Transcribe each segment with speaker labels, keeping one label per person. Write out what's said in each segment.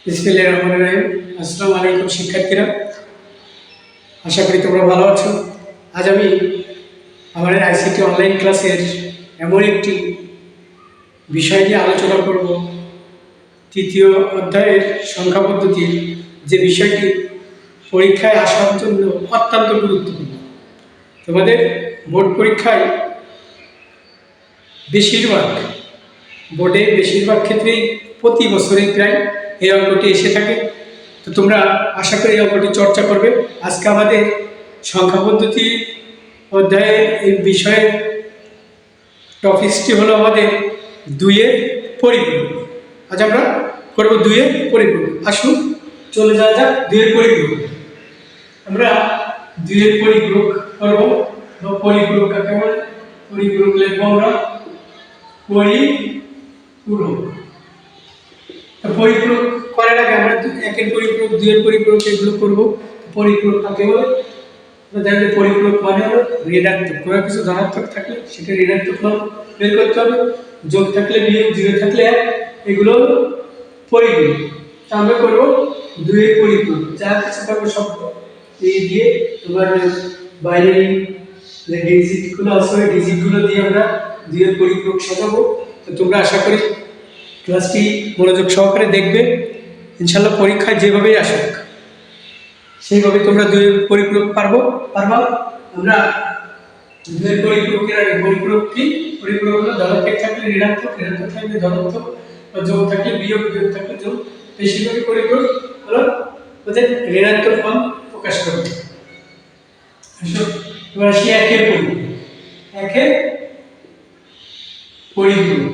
Speaker 1: বিসমিল্লাহির রহমানির রহিম। আসসালামু আলাইকুম শিক্ষার্থীরা, আশা করি তোমরা ভালো আছো। আজ আমি আমাদের আইসিটি অনলাইন ক্লাসের এমন একটি বিষয় নিয়ে আলোচনা করব, তৃতীয় অধ্যায়ের সংখ্যা পদ্ধতির, যে বিষয়টি পরীক্ষায় আসার জন্য অত্যন্ত গুরুত্বপূর্ণ। তোমাদের বোর্ড পরীক্ষায় বেশিরভাগ ক্ষেত্রেই প্রতি বছরেই প্রায় এই অঙ্কটি এসে থাকে। তো তোমরা আশা করি এই অঙ্কটি চর্চা করবে। আজকে আমাদের সংখ্যা পদ্ধতি অধ্যায়ে এই বিষয়ের টপিকসটি হলো আমাদের দুইয়ের পরিপূরক। আজ আমরা করব দুইয়ের পরিপূরক। আসুন চলে যাওয়া যাক দুইয়ের পরিপূরক। আমরা দুইয়ের পরিপূরক করব। পরিপূরক কাকে বলে? পরিপূরক লিখবো আমরা পরিপূরক। পরিপূরক করার আগে আমরা একের পরিপূরক, দুইয়ের পরিপূরক এগুলো করব। পরিপূরক কাকে বলে? দেখলে পরিপূরক মানে হলো ঋণাত্মক। কোনো কিছু ধনাত্মক থাকলে সেটা ঋণাত্মক মান বের করতে হবে, যোগ থাকলে বিয়োগ, জিরো থাকলে এক, এগুলো হলো পরিপূরক। তা আমরা করবো দুইয়ের পরিপূরক। যা কিছু পাবো সব এই দিয়ে তোমার বাইনারি যে ডিজিটগুলো আছে ওই ডিজিটগুলো দিয়ে আমরা দুইয়ের পরিপূরক সাজাবো। তো তোমরা আশা করি ক্লাসটি মনোযোগ সহকারে দেখবে। ইনশাল্লাহ পরীক্ষায় যেভাবেই আসুক সেইভাবে তোমরা দুইয়ের পরিপূরক পারবা। আমরা দুইয়ের পরিপূরকের আগে পরিপূরক কি? পরিপূরক হলো ধনাত্মক থাকলে ঋণাত্মক, ঋণাত্মক থাকলে ধনাত্মক, যোগ থাকলে বিয়োগ, বিয়োগ থাকলে যোগ। বেশিরভাগই পরিপূরক হলো ওদের ঋণাত্মক মান প্রকাশ করবে। এবার আসি একের পরিপূরক। একের পরিপূরক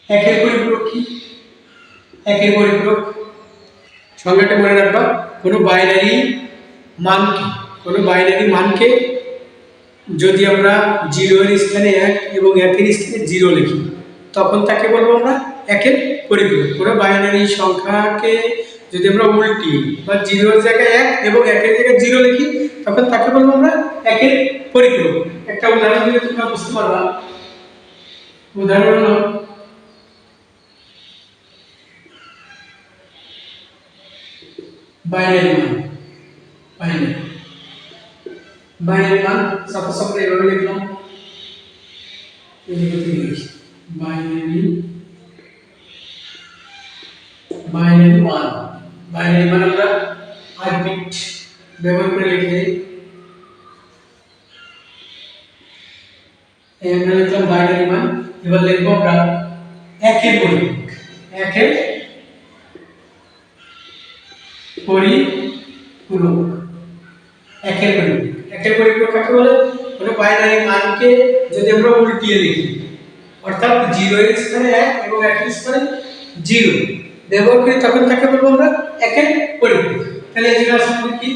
Speaker 1: একের পরিপূরক কি? একের পরিপূরক সংজ্ঞাটা মনে রাখবা। কোনো বাইনারি মানকে যদি আমরা জিরোর স্থানে এক এবং একের স্থানে জিরো লিখি, তখন তাকে বলবো আমরা একের পরিপূরক। কোনো বাইনারি সংখ্যাকে যদি আমরা উল্টি বা জিরোর জায়গায় এক এবং একের জায়গায় জিরো লিখি, তখন তাকে বলবো আমরা একের পরিপূরক। একটা উদাহরণ দিলে তোমরা বুঝতে পারবা। উদাহরণ হলো বাইনারি মান সাপোজ আমরা এভাবে লিখলাম, বাইনারি মান আমরা 8 বিট ব্যবহার করে লিখে আমরা লিখলাম বাইনারি মান। এবার লিখবো আমরা একের পরিপূরক। একের পরিপূরক কাকে বলে? কোনো বাইনারি মানকে যদি আমরা উল্টিয়ে লিখি, অর্থাৎ জিরো এর স্থানে এক এবং একের স্থানে জিরো ব্যবহার করি, তখন তাকে বলবো আমরা একের পরিপূরক। তাহলে জিরো আছে কি?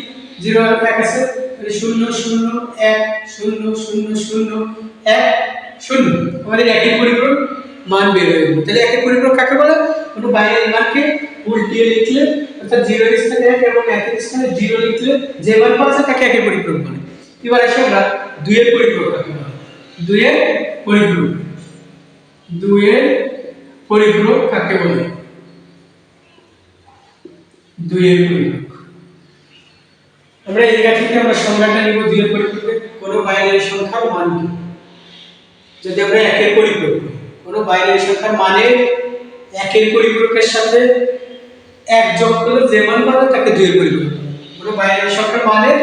Speaker 1: জিরো আর এক আছে, তাহলে 0 0 1 0 0 0 1 0, আমাদের একের পরিপূরক মান বের হয়ে গেল। তাহলে একের পরিপূরক কাকে বলে? কোনো বাইনারি মানকে উল্টিয়ে লিখলে, অর্থাৎ জিরো এর স্থানে এক এবং একের স্থানে জিরো লিখলে যে মান পাওয়া যায় তাকে একের পরিপূরক বলে। এবার আসি আমরা দুইয়ের পরিপূরক কাকে বলে? দুইয়ের পরিপূরক কাকে বলে? দুইয়ের পরিপূরক আমরা এই জায়গা থেকে আমরা সংজ্ঞাটা নিব। দুইয়ের পরিপূরক কোনো বাইনারি সংখ্যার মানকে যদি আমরা একের পরিপূরক, কোনো বাইনারি সংখ্যার মানের একের পরিপূরকের সাথে এক যোগ করলে যে মান পাবো তাকে দুইয়ের পরিপূরক। কোনো বাইনারি সংখ্যার মানের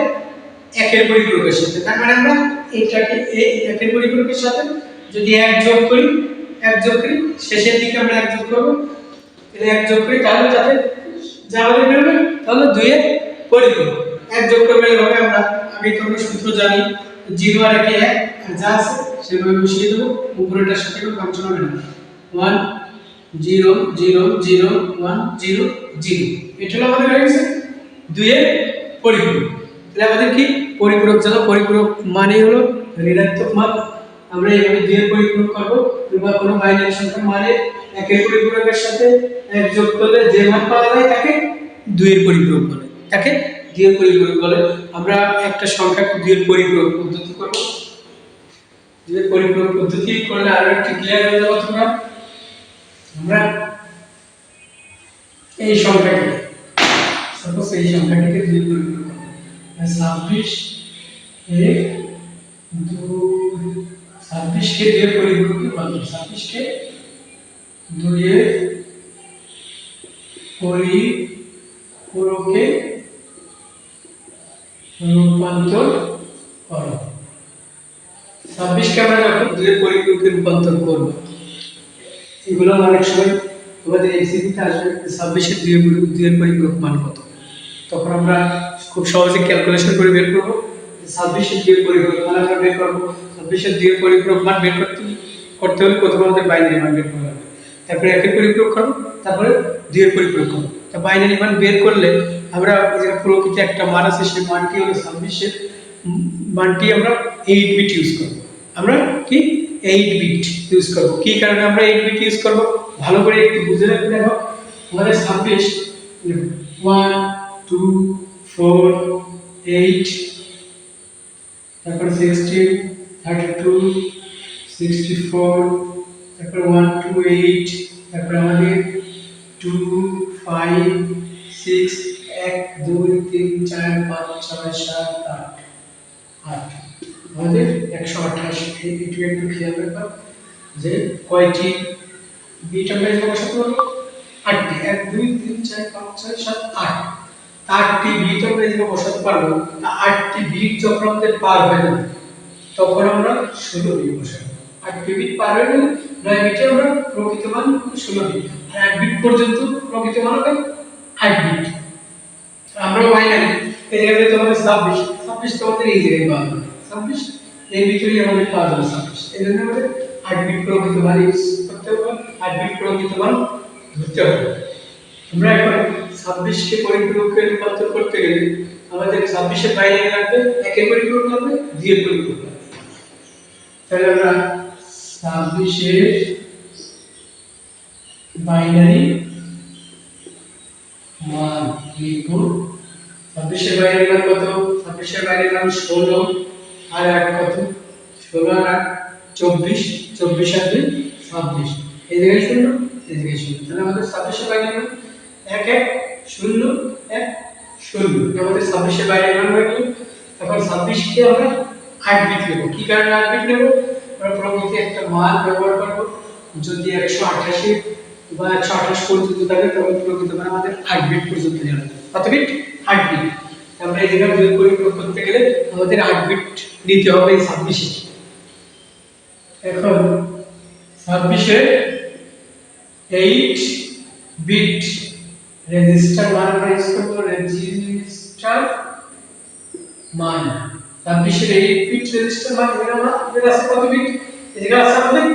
Speaker 1: একের পরিপূরকের সাথে, তার মানে আমরা এইটাকে এই একের পরিপূরকের সাথে যদি এক যোগ করি শেষের দিকে আমরা এক যোগ করব, তাহলে এক যোগ করি তাহলে তাদের যা আমাদের বেরোবে তাহলে দুইয়ের পরিপূরক। এক যোগ করলে এভাবে আমরা আগে তোমরা সূত্র জানি, 0 আর 1 1 আর যা আছে সেভাবে বসিয়ে দেব। উপরেরটার সাথে কোনো ফাংশন হবে না। 1 0 0 0 1 0 0, এটা হলো আমাদের হয়ে গেছে দুইয়ের পরিপূরক। তাহলে আমাদের কি পরিপূরক জানো? পরিপূরক মানে হলো ঋণাত্মক মান। আমরা এইভাবে দুইয়ের পরিপূরক করব। বা কোনো বাইনারি সংখ্যার মানে একের পরিপূরকের সাথে এক যোগ করলে যে মান পাওয়া যায় তাকে দুইয়ের পরিপূরক বলে। আমরা একটা সংখ্যাকে দুইয়ের পরিপূরক পদ্ধতি করব। দুইয়ের পরিপূরক পদ্ধতি করলে আরো একটু ক্লিয়ার হয়ে যাবে তোমরা। আমরা এই সংখ্যাটি সাপোজ এই সংখ্যাটিকে 2 পরিপূরক করব 26 এ 26 কে 2 পরিপূরক করব 26 কে 2 এর পরিপূরকে রূপান্তর করো 26 কে আমরা যখন 2 এর পরিপূরকে রূপান্তর করব এগুলো অনেক সময় তোমাদের এমসিকিউতে আসবে 26 এর 2 এর পরিপূরক মান কত তখন আমরা খুব সহজে ক্যালকুলেশন করে বের করব 26 এর 2 এর পরিপূরক মান আমরা বের করব 26 এর 2 এর পরিপূরক মান বের করতে হলে প্রথমে আমাদের বাইনারি মান বের করতে হবে তারপরে একের পরিপূরক করব তারপরে 2 এর পরিপূরক করব তা বাইনারি মান বের করলে আমরা যে প্রকৃতিতে একটা মান আছে সেই মানটি হলো 26 এর মানটি আমরা 8 বিট ইউজ করব আমরা কি 8 বিট ইউজ করব কি কারণে আমরা 8 বিট ইউজ করব ভালো করে একটু বুঝে রাখতে দেখো আমাদের 26 1 2 4 8 তারপর 16 32 64 তারপর 1 2 8 তারপর আমাদের 2 5 6 1 2 3 4 5 6 7 8 8 আমাদের 128 একটু একটু খেয়াল রাখবা যে কয়টি বিট আমরা এখানে বসাতে পারবো 8টি 1 2 3 4 5 6 7 8 8টি বিট আমরা এখানে বসাতে পারবো 8টি বিট যখন আমাদের পার হয়ে যাবে তখন আমরা 16 বিট বসাবো 8টি বিট পার হয়ে গেলে 9 বিটে আমরা প্রকৃত মান 16 বিট আর 8 বিট পর্যন্ত প্রকৃত মান হবে 8 বিট আমরা বাইনারি এই জায়গায় তোমাদের 26 তোমাদের এই জায়গায় পাবো 26 এর ভিতরেই আমাদের পাওয়া যাবে 26 এজন্য আমাদের 8 বিট প্রকৃত মান ইউজ করতে হবে 8 বিট প্রকৃত মান ধরতে হবে আমরা এখন 26 কে পরিপূরকে রূপান্তর করতে গেলে আমাদের 26 এর বাইনারি লাগবে 1 এর পরিপূরক লাগবে 2 এর পরিপূরক লাগবে তাহলে আমরা 26 এর বাইনারি মান লিখব 26 এর বাইনারি মান কত 26 এর বাইনারি মান 16 আর 8 কত 16 আর 24 24 আর 2 26 এই জায়গায় 0 এই জায়গায় 0 তাহলে আমাদের 26 এর বাইনারি মান 1 1 0 1 0 আমাদের 26 এর বাইনারি মান হয়ে গেল এখন 26 কে আমরা 8 বিট নেব কি কারণে 8 বিট নেব আমরা প্রকৃতিতে একটা মান ব্যবহার করব যদি 188 বা 128 পর্যন্ত থাকে তবে প্রকৃত মান আমাদের 8 বিট পর্যন্ত নেওয়া হবে কত বিট 8 বিট আমরা এই জায়গায় যোগ পরিপূরক করতে গেলে আমাদের 8 বিট নিতে হবে এই 26 এখন 26 এর 8 বিট রেজিস্টার মান আমরা ইউজ করব রেজিস্টার মান 26 এর 8 বিট রেজিস্টার মান এর আছে কত বিট এই জায়গায় আছে আমাদের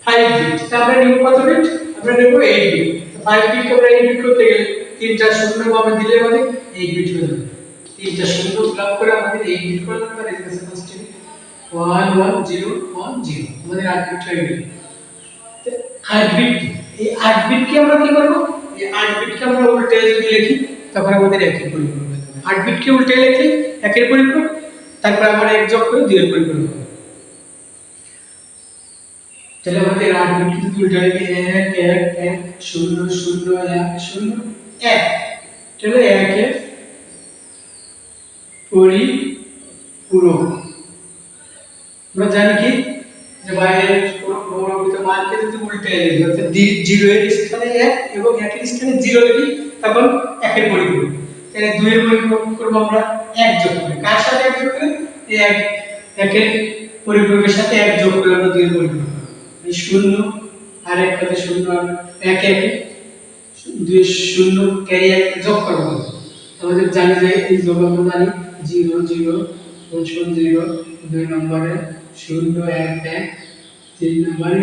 Speaker 1: 5 বিট তাহলে নিব কত বিট আমরা নেব 8 বিট 5 বিট আমরা 8 বিট করতে গেলে তিনটা শূন্য ভাবে দিলে আমাদের 8 বিট হয়ে যাবে তিনটা শূন্য প্লাগ করে আমাদের 8 বিট করে দিতে পারে এখানে ফার্স্ট 1 1 0 1 0 আমাদের 8 বিট হয়ে গেল 8 বিট এই 8 বিট কে আমরা কি করব এই 8 বিট কে আমরা উল্টে যদি লিখি তখন আমাদের একের পরিপূরক হয়ে যাবে 8 বিট কে উল্টে লিখি একের পরিপূরক তারপর আমরা এক যোগ করে 2 এর পরিপূরক হবে তাহলে আমাদের 8 বিট কি উল্টে লিখি 1 1 1 0 0 1 0 1 তাহলে 1 এর পরিপূরক আমরা জানি কি যে বাইরের পরিপূরক মানকে যদি উল্টে লিখি অর্থাৎ 0 এর স্থানে 1 এবং 1 এর স্থানে 0 লিখি তখন 1 এর পরিপূরক তাহলে 2 এর পরিপূরক করব আমরা 1 যোগ করে কার সাথে 1 যোগ করে এই 1 এর পরিপূরকের সাথে 1 যোগ করে আমরা 2 এর পরিপূরক এই 0 আর 1 কত 0 আর 1 1 2 0 ক্যারি 1 যোগ করব আমাদের জানি যে এই যোগ আমরা জানি 0 0 0 2 নম্বরে 0 1 1 3 নম্বরে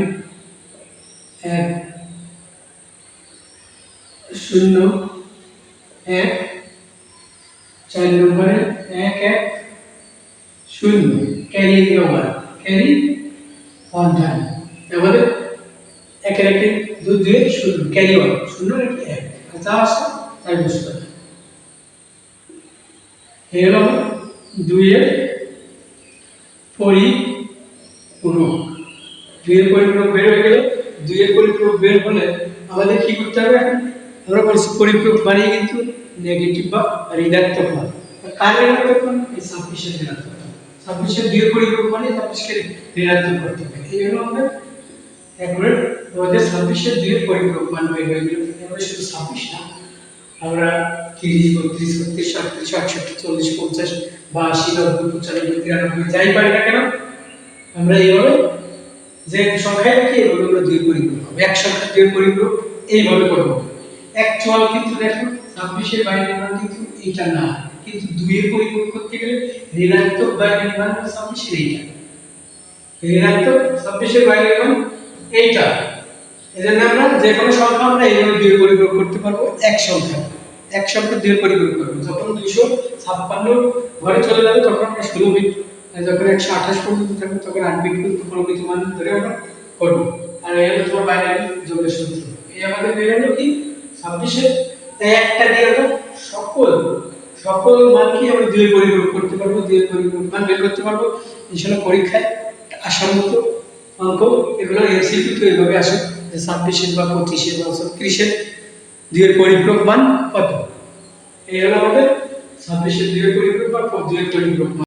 Speaker 1: 1 0 1 4 নম্বরে 1 1 0 ক্যারি ওভার ক্যারি 1 টাইম আমাদের 1 এর 1 2 2 0 ক্যারি ওভার 0 এর 1 যা আসে তাই বসবে এর 2 এর পরিপূরক 2 এর পরিপূরক বের হয়ে গেল 2 এর পরিপূরক বের হলে আমাদের কি করতে হবে এখন আমরা বলছি পরিপূরক মানে কিন্তু নেগেটিভ বা ঋণাত্মক মান। কার ঋণাত্মক মান? এই 26 এর ঋণাত্মক মান। 26 এর 2 পরিপূরক মানে 26 কে ঋণাত্মক করতে হবে। এই হলো আমাদের একবারে আমাদের 26 এর 2 পরিপূরক মান বের হয়ে গেল। এবারে শুধু 26 না, আমরা 30, 32, 36, 38, 68, 40, 50, 82, 90, 95, 93 যাই পারি না কেন, আমরা এইভাবে যে সংখ্যা কি এইভাবে আমরা 2 পরিপূরক হবে। এক সংখ্যা 2 পরিপূরক এইভাবে করব। অ্যাকচুয়াল কিন্তু দেখো 26 এর বাইরের মান কিন্তু এটা না, কিন্তু 2 এর পরিপূরক করতে গেলে ঋণাত্মক বাইরের মান 26 এর এইটা, ঋণাত্মক 26 এর বাইরের মান এইটা। এজন্য আমরা যে কোনো সংখ্যা আমরা এইভাবে 2 এর পরিপূরক করতে পারবো। এক সংখ্যা 2 এর পরিপূরক করব। যখন 256 ঘরে চলে যাবে তখন আমরা 16 বিট, যখন 128 পর্যন্ত থাকবে তখন 8 বিট পর্যন্ত প্রকৃত মান ধরে আমরা করব। আর এই হলো তোমার বাইনারি যোগের সূত্র। এই আমাদের বের হলো কি 26 এর তাই একটা দিয়ে আমরা সকল মানকে আমরা 2 এর পরিপূরক করতে পারবো, 2 এর পরিপূরক মান বের করতে পারবো। ইনশাআল্লাহ পরীক্ষায় আসার মতো অঙ্ক এগুলো এমসিকিউ তো এইভাবে আসে যে 26 এর বা 25 এর বা 36 এর 2 এর পরিপূরক মান কত। এই হলো আমাদের 26 এর 2 এর পরিপূরক বা 2 এর পরিপূরক মান।